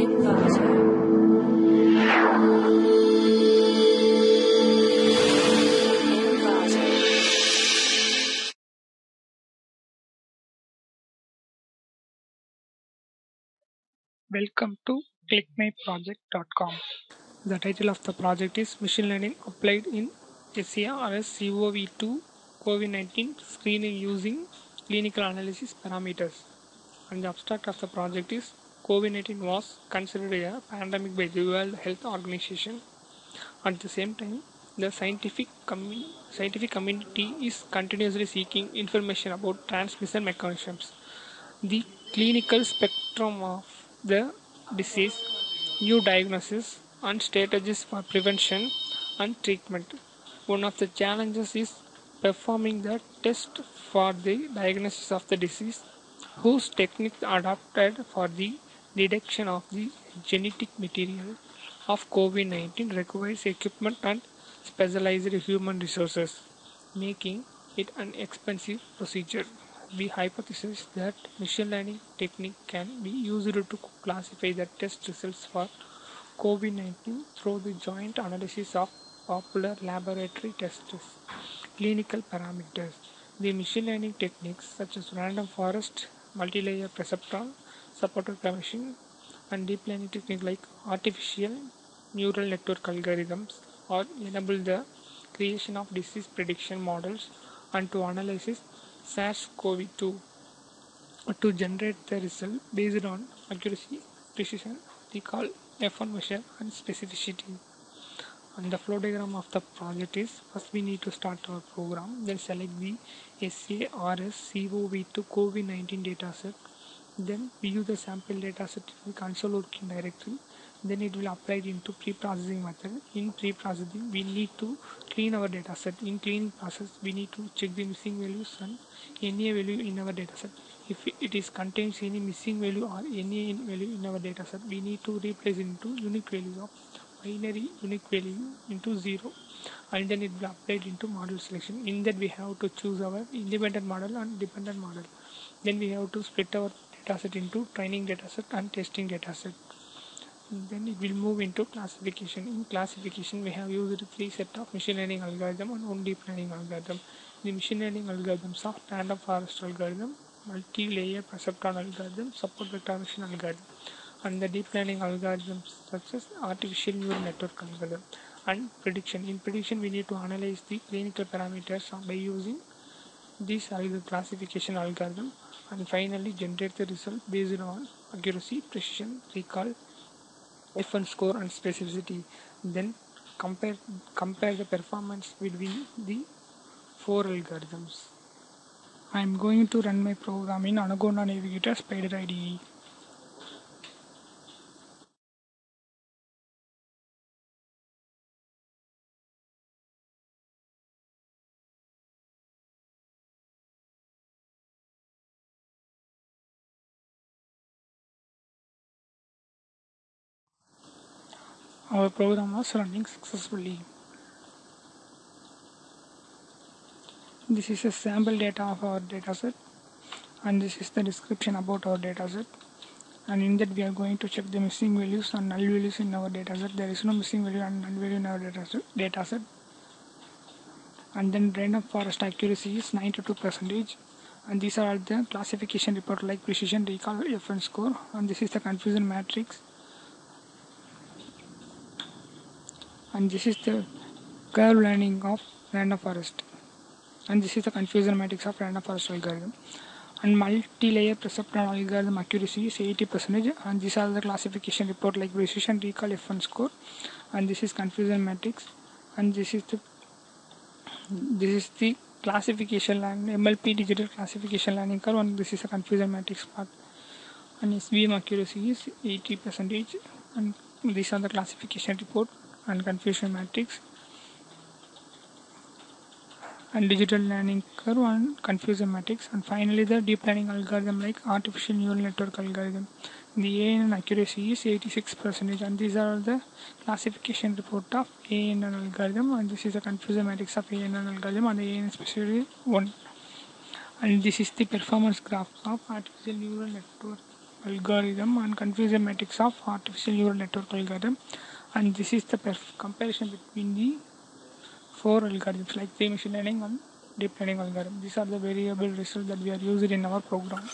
Welcome to ClickMyProject.com. The title of the project is Machine Learning Applied in SARS-CoV-2 COVID-19 Screening Using Clinical Analysis Parameters. And the abstract of the project is COVID-19 was considered a pandemic by the World Health Organization. At the same time, the scientific community is continuously seeking information about transmission mechanisms, the clinical spectrum of the disease, new diagnosis, and strategies for prevention and treatment. One of the challenges is performing the test for the diagnosis of the disease, whose techniques adapted for the detection of the genetic material of COVID-19 requires equipment and specialized human resources, making it an expensive procedure. We hypothesize that machine learning technique can be used to classify the test results for COVID-19 through the joint analysis of popular laboratory tests, clinical parameters. The machine learning techniques such as random forest, multi-layer perceptron, supported commission, and deep learning techniques like artificial neural network algorithms or enable the creation of disease prediction models and to analyze SARS-CoV-2 to generate the result based on accuracy, precision, recall, F1 measure, and specificity. And the flow diagram of the project is first we need to start our program, then select the SARS-CoV-2 COVID-19 dataset, then view the sample dataset in the console working directory, then it will apply it into pre-processing method. In pre-processing we need to clean our dataset. In cleaning process we need to check the missing values and NA value in our dataset. If it is contains any missing value or NA value in our dataset, we need to replace it into unique value of binary unique value into 0, and then it will apply it into model selection. In that we have to choose our independent model and dependent model. Then we have to split our dataset into training dataset and testing dataset. And then it will move into classification. In classification we have used 3 sets of machine learning algorithm and 1 deep learning algorithm. The machine learning algorithms of random forest algorithm, multi-layer perceptron algorithm, support vector machine algorithm, and the deep learning algorithms such as artificial neural network algorithm. And prediction. In prediction we need to analyze the clinical parameters by using this classification algorithm, and finally generate the result based on accuracy, precision, recall, F1 score, and specificity. Then compare the performance between the 4 algorithms. I am going to run my program in Anaconda Navigator Spider IDE. Our program was running successfully. This is a sample data of our dataset, and this is the description about our dataset. And in that we are going to check the missing values and null values in our dataset. There is no missing value and null value in our dataset. And then random forest accuracy is 92%. And these are all the classification report like precision, recall, F1 score. And this is the confusion matrix. And this is the curve learning of random forest. And this is the confusion matrix of random forest algorithm. And multi-layer perceptron algorithm accuracy is 80%, and these are the classification report like precision, recall, F1 score. And this is confusion matrix, and this is the classification and MLP digital classification learning curve, and this is a confusion matrix part. And SVM accuracy is 80%, and these are the classification report and confusion matrix and digital learning curve and confusion matrix. And finally the deep learning algorithm like artificial neural network algorithm. The ANN accuracy is 86%, and these are the classification report of ANN algorithm, and this is the confusion matrix of ANN algorithm, and the ANN specificity 1. And this is the performance graph of artificial neural network algorithm and confusion matrix of artificial neural network algorithm, and this is the comparison between the four algorithms like the machine learning and deep learning algorithm. These are the variable results that we are using in our program.